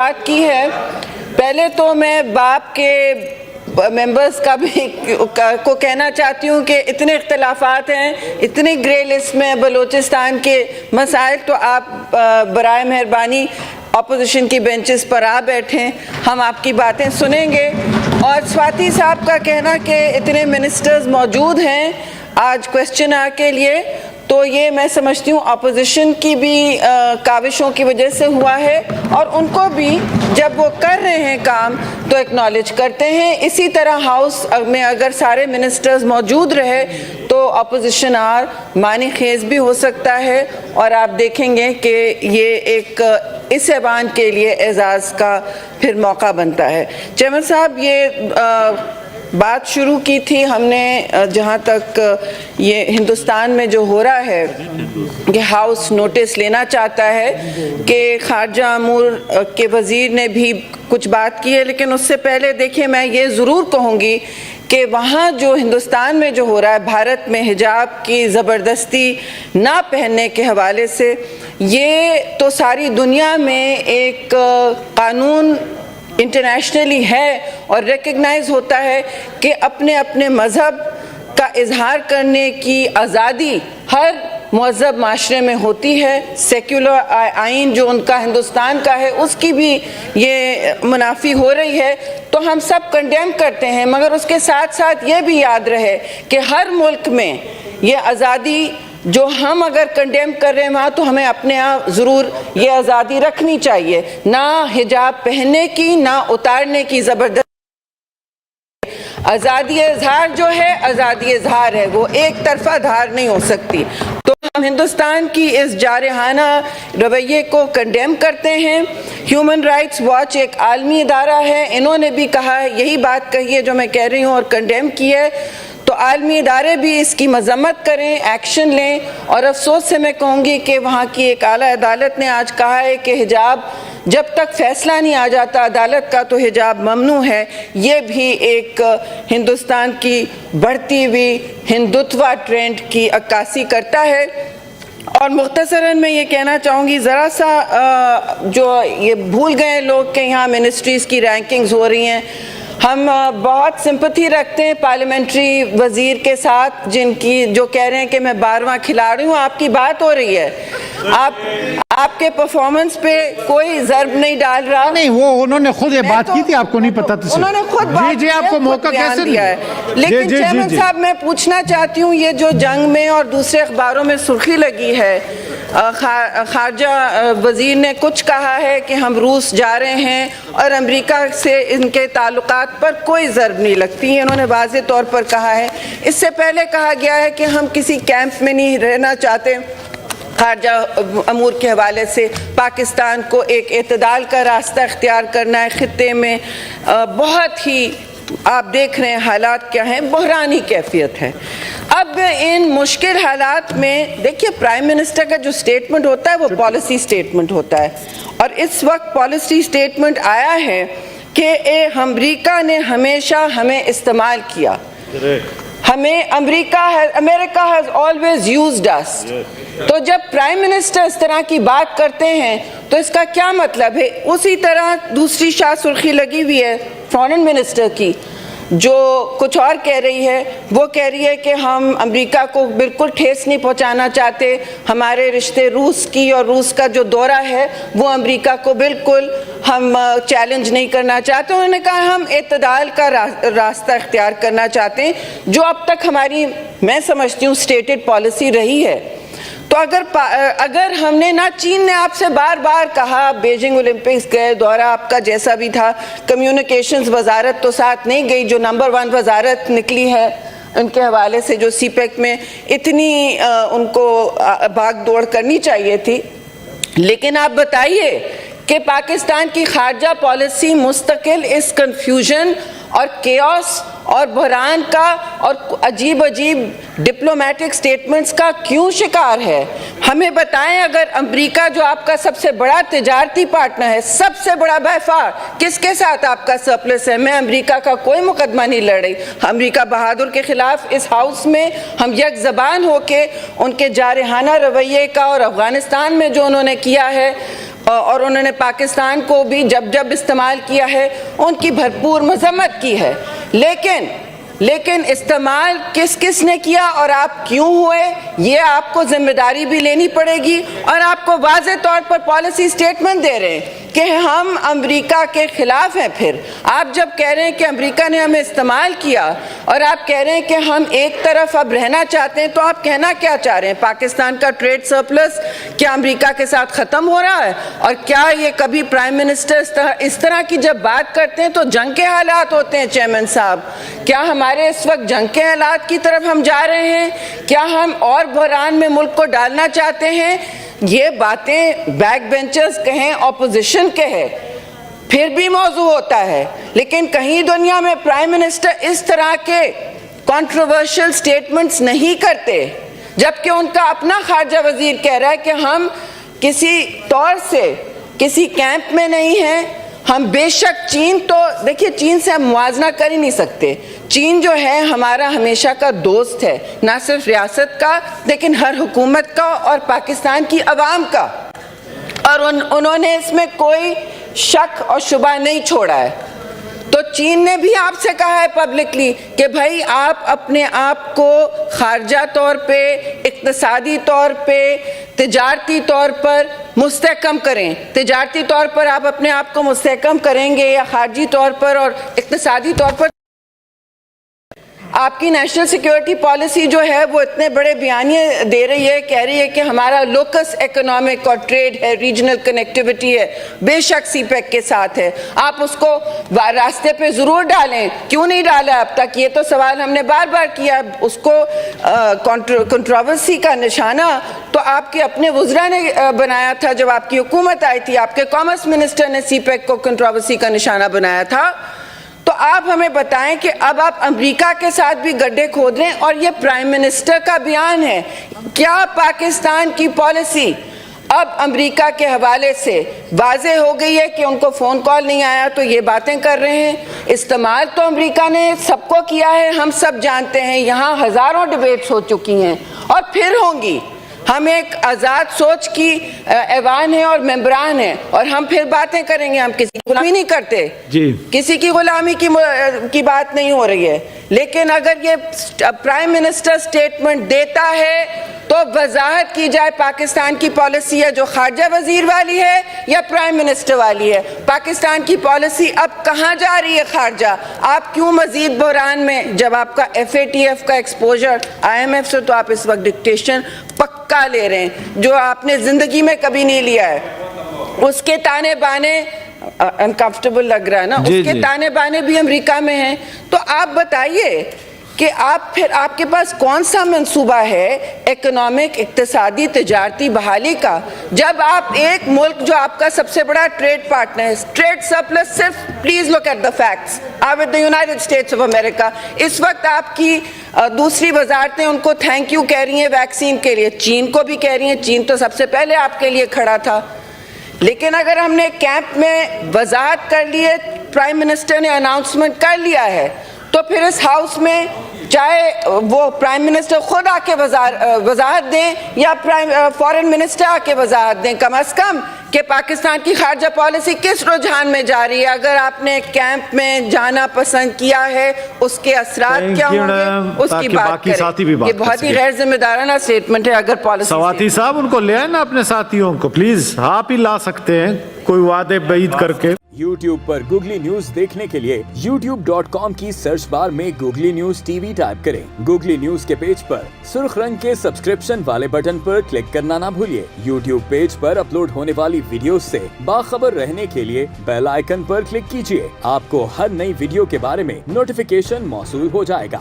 بات کی ہے، پہلے تو میں باپ کے ممبرز کا بھی کو کہنا چاہتی ہوں کہ اتنے اختلافات ہیں، اتنی گرے لسٹ میں بلوچستان کے مسائل، تو آپ برائے مہربانی اپوزیشن کی بینچز پر آ بیٹھیں، ہم آپ کی باتیں سنیں گے۔ اور سواتی صاحب کا کہنا کہ اتنے منسٹرز موجود ہیں آج کوسچن آور کے لیے، تو یہ میں سمجھتی ہوں اپوزیشن کی بھی کاوشوں کی وجہ سے ہوا ہے، اور ان کو بھی جب وہ کر رہے ہیں کام تو ایکنالج کرتے ہیں۔ اسی طرح ہاؤس میں اگر سارے منسٹرز موجود رہے تو اپوزیشن اور معنی خیز بھی ہو سکتا ہے، اور آپ دیکھیں گے کہ یہ ایک اس ایوان کے لیے اعزاز کا پھر موقع بنتا ہے۔ چیئرمین صاحب، یہ بات شروع کی تھی ہم نے جہاں تک یہ ہندوستان میں جو ہو رہا ہے کہ ہاؤس نوٹس لینا چاہتا ہے کہ خارجہ امور کے وزیر نے بھی کچھ بات کی ہے، لیکن اس سے پہلے دیکھیں میں یہ ضرور کہوں گی کہ وہاں جو ہندوستان میں جو ہو رہا ہے بھارت میں حجاب کی زبردستی نہ پہننے کے حوالے سے، یہ تو ساری دنیا میں ایک قانون انٹرنیشنلی ہے اور ریکگنائز ہوتا ہے کہ اپنے اپنے مذہب کا اظہار کرنے کی آزادی ہر مہذب معاشرے میں ہوتی ہے۔ سیکولر آئین جو ان کا ہندوستان کا ہے اس کی بھی یہ منافی ہو رہی ہے، تو ہم سب کنڈیم کرتے ہیں، مگر اس کے ساتھ ساتھ یہ بھی یاد رہے کہ ہر ملک میں یہ آزادی جو ہم اگر کنڈیم کر رہے ہیں وہاں، تو ہمیں اپنے آپ ضرور یہ آزادی رکھنی چاہیے، نہ حجاب پہننے کی نہ اتارنے کی زبردست۔ آزادی اظہار جو ہے آزادی اظہار ہے، وہ ایک طرفہ دھار نہیں ہو سکتی۔ تو ہم ہندوستان کی اس جارحانہ رویے کو کنڈیم کرتے ہیں۔ ہیومن رائٹس واچ ایک عالمی ادارہ ہے، انہوں نے بھی کہا ہے، یہی بات کہی ہے جو میں کہہ رہی ہوں اور کنڈیم کی ہے، تو عالمی ادارے بھی اس کی مذمت کریں، ایکشن لیں۔ اور افسوس سے میں کہوں گی کہ وہاں کی ایک اعلیٰ عدالت نے آج کہا ہے کہ حجاب جب تک فیصلہ نہیں آ جاتا عدالت کا تو حجاب ممنوع ہے۔ یہ بھی ایک ہندوستان کی بڑھتی ہوئی ہندوتوا ٹرینڈ کی عکاسی کرتا ہے۔ اور مختصراً میں یہ کہنا چاہوں گی، ذرا سا جو یہ بھول گئے لوگ کہ یہاں منسٹریز کی رینکنگز ہو رہی ہیں، ہم بہت سمپتھی رکھتے ہیں پارلیمنٹری وزیر کے ساتھ جن کی جو کہہ رہے ہیں کہ میں 12واں کھلاڑی ہوں۔ آپ کی بات ہو رہی ہے، آپ کے پرفارمنس پہ کوئی ضرب نہیں ڈال رہا۔ نہیں، وہ انہوں نے خود یہ بات کی تھی، آپ کو نہیں پتا تھا؟ انہوں نے خود بات جی آپ کو موقع کیسے دیا ہے؟ لیکن چیئرمین صاحب میں پوچھنا چاہتی ہوں، یہ جو جنگ میں اور دوسرے اخباروں میں سرخی لگی ہے، خارجہ وزیر نے کچھ کہا ہے کہ ہم روس جا رہے ہیں اور امریکہ سے ان کے تعلقات پر کوئی ضرب نہیں لگتی، انہوں نے واضح طور پر کہا ہے۔ اس سے پہلے کہا گیا ہے کہ ہم کسی کیمپ میں نہیں رہنا چاہتے۔ خارجہ امور کے حوالے سے پاکستان کو ایک اعتدال کا راستہ اختیار کرنا ہے، خطے میں بہت ہی آپ دیکھ رہے ہیں حالات کیا ہیں، بحرانی کیفیت ہے۔ اب ان مشکل حالات میں دیکھیے پرائم منسٹر کا جو سٹیٹمنٹ ہوتا ہے وہ پالیسی سٹیٹمنٹ ہوتا ہے، اور اس وقت پالیسی سٹیٹمنٹ آیا ہے کہ امریکہ نے ہمیشہ ہمیں استعمال کیا، ہمیں امریکہ has always used us۔ تو جب پرائم منسٹر اس طرح کی بات کرتے ہیں تو اس کا کیا مطلب ہے؟ اسی طرح دوسری شاہ سرخی لگی ہوئی ہے فارن منسٹر کی، جو کچھ اور کہہ رہی ہے، وہ کہہ رہی ہے کہ ہم امریکہ کو بالکل ٹھیس نہیں پہنچانا چاہتے، ہمارے رشتے روس کی اور روس کا جو دورہ ہے وہ امریکہ کو بالکل ہم چیلنج نہیں کرنا چاہتے۔ انہوں نے کہا ہم اعتدال کا راستہ اختیار کرنا چاہتے ہیں، جو اب تک ہماری میں سمجھتی ہوں سٹیٹڈ پالیسی رہی ہے۔ تو اگر ہم نے نہ چین نے آپ سے بار بار کہا، بیجنگ اولمپکس گئے، دورہ آپ کا جیسا بھی تھا، کمیونیکیشنز وزارت تو ساتھ نہیں گئی جو نمبر 1 وزارت نکلی ہے ان کے حوالے سے، جو سی پیک میں اتنی ان کو بھاگ دوڑ کرنی چاہیے تھی۔ لیکن آپ بتائیے کہ پاکستان کی خارجہ پالیسی مستقل اس کنفیوژن اور کیوس اور بحران کا اور عجیب ڈپلومیٹک سٹیٹمنٹس کا کیوں شکار ہے؟ ہمیں بتائیں، اگر امریکہ جو آپ کا سب سے بڑا تجارتی پارٹنر ہے، سب سے بڑا بائی فار، کس کے ساتھ آپ کا سرپلس ہے؟ میں امریکہ کا کوئی مقدمہ نہیں لڑ رہی، امریکہ بہادر کے خلاف اس ہاؤس میں ہم یک زبان ہو کے ان کے جارحانہ رویے کا اور افغانستان میں جو انہوں نے کیا ہے اور انہوں نے پاکستان کو بھی جب جب استعمال کیا ہے ان کی بھرپور مذمت کی ہے، لیکن استعمال کس نے کیا اور آپ کیوں ہوئے، یہ آپ کو ذمہ داری بھی لینی پڑے گی، اور آپ کو واضح طور پر پالیسی سٹیٹمنٹ دے رہے ہیں کہ ہم امریکہ کے خلاف ہیں۔ پھر آپ جب کہہ رہے ہیں کہ امریکہ نے ہمیں استعمال کیا اور آپ کہہ رہے ہیں کہ ہم ایک طرف اب رہنا چاہتے ہیں، تو آپ کہنا کیا چاہ رہے ہیں؟ پاکستان کا ٹریڈ سرپلس کیا امریکہ کے ساتھ ختم ہو رہا ہے؟ اور کیا یہ کبھی پرائم منسٹر اس طرح کی جب بات کرتے ہیں تو جنگ کے حالات ہوتے ہیں؟ چیئرمین صاحب، کیا ہمارے اس وقت جنگ کے حالات کی طرف ہم جا رہے ہیں؟ کیا ہم اور بحران میں ملک کو ڈالنا چاہتے ہیں؟ یہ باتیں بیک بینچرز کہیں، اپوزیشن کہے، پھر بھی موضوع ہوتا ہے، لیکن کہیں دنیا میں پرائم منسٹر اس طرح کے کنٹروورشل سٹیٹمنٹس نہیں کرتے، جبکہ ان کا اپنا خارجہ وزیر کہہ رہا ہے کہ ہم کسی طور سے کسی کیمپ میں نہیں ہیں۔ ہم بے شک چین، تو دیکھیے چین سے ہم موازنہ کر ہی نہیں سکتے، چین جو ہے ہمارا ہمیشہ کا دوست ہے، نہ صرف ریاست کا لیکن ہر حکومت کا اور پاکستان کی عوام کا، اور انہوں نے اس میں کوئی شک اور شبہ نہیں چھوڑا ہے۔ تو چین نے بھی آپ سے کہا ہے پبلکلی کہ بھائی آپ اپنے آپ کو خارجہ طور پہ، اقتصادی طور پہ، تجارتی طور پر مستحکم کریں۔ تجارتی طور پر آپ اپنے آپ کو مستحکم کریں گے یا خارجی طور پر اور اقتصادی طور پر؟ آپ کی نیشنل سیکیورٹی پالیسی جو ہے وہ اتنے بڑے بیانیے دے رہی ہے، کہہ رہی ہے کہ ہمارا لوکس اکنامک اور ٹریڈ ہے، ریجنل کنیکٹیوٹی ہے، بے شک سی پیک کے ساتھ ہے، آپ اس کو راستے پہ ضرور ڈالیں۔ کیوں نہیں ڈالا اب تک؟ یہ تو سوال ہم نے بار بار کیا۔ اس کو کنٹروورسی کا نشانہ تو آپ کے اپنے وزراء نے بنایا تھا جب آپ کی حکومت آئی تھی، آپ کے کامرس منسٹر نے سی پیک کو کنٹروورسی کا نشانہ بنایا تھا۔ تو آپ ہمیں بتائیں کہ اب آپ امریکہ کے ساتھ بھی گڈھے کھود رہے ہیں، اور یہ پرائم منسٹر کا بیان ہے۔ کیا پاکستان کی پالیسی اب امریکہ کے حوالے سے واضح ہو گئی ہے کہ ان کو فون کال نہیں آیا تو یہ باتیں کر رہے ہیں؟ استعمال تو امریکہ نے سب کو کیا ہے، ہم سب جانتے ہیں، یہاں ہزاروں ڈیبیٹس ہو چکی ہیں اور پھر ہوں گی۔ ہم ایک آزاد سوچ کی ایوان ہیں اور ممبران ہیں، اور ہم پھر باتیں کریں گے۔ ہم کسی کی غلامی نہیں کرتے، کسی کی غلامی کی بات نہیں ہو رہی ہے، لیکن اگر یہ پرائم منسٹر سٹیٹمنٹ دیتا ہے تو وضاحت کی جائے پاکستان کی پالیسی ہے جو خارجہ وزیر والی ہے یا پرائم منسٹر والی ہے؟ پاکستان کی پالیسی اب کہاں جا رہی ہے خارجہ؟ آپ کیوں مزید بحران میں؟ جب آپ کا FATF کا ایکسپوجر IMF سے، تو آپ اس وقت ڈکٹیشن پکا لے رہے ہیں جو آپ نے زندگی میں کبھی نہیں لیا ہے۔ اس کے تانے بانے انکمفرٹیبل لگ رہا ہے نا، اس کے تانے بانے بھی امریکہ میں ہیں۔ تو آپ بتائیے کہ آپ کے پاس کون سا منصوبہ ہے اکنامک، اقتصادی، تجارتی بحالی کا، جب آپ ایک ملک جو آپ کا سب سے بڑا ٹریڈ پارٹنر ہے، ٹریڈ سرپلس صرف، please look at the facts, آپ with the United States of America, اس وقت آپ کی دوسری وزارتیں ان کو تھینک یو کہہ رہی ہیں ویکسین کے لیے، چین کو بھی کہہ رہی ہیں، چین تو سب سے پہلے آپ کے لیے کھڑا تھا۔ لیکن اگر ہم نے کیمپ میں وضاحت کر لی ہے، پرائم منسٹر نے اناؤنسمنٹ کر لیا ہے، تو پھر اس ہاؤس میں چاہے وہ پرائم منسٹر خود آ کے وضاحت دیں یا فارن منسٹر آ کے وضاحت دیں، کم از کم کہ پاکستان کی خارجہ پالیسی کس رجحان میں جا رہی ہے۔ اگر آپ نے کیمپ میں جانا پسند کیا ہے، اس کے اثرات کیا ہوں گے، اس کی بات کریں۔ یہ بہت ہی غیر ذمہ دارانہ سٹیٹمنٹ ہے۔ اگر پالیسی سواتی صاحب ان کو لے آئے نا اپنے ساتھیوں کو، پلیز آپ ہی لا سکتے ہیں کوئی وعدے بعید کر کے۔ YouTube پر گوگلی نیوز دیکھنے کے لیے youtube.com کی سرچ بار میں گوگلی نیوز TV ٹائپ کریں۔ گوگلی نیوز کے پیج پر سرخ رنگ کے سبسکرپشن والے بٹن پر کلک کرنا نہ بھولیے۔ YouTube پیج پر اپلوڈ ہونے والی ویڈیوز سے باخبر رہنے کے لیے بیل آئیکن پر کلک کیجیے۔ آپ کو ہر نئی ویڈیو کے بارے میں نوٹیفیکیشن موصول ہو جائے گا۔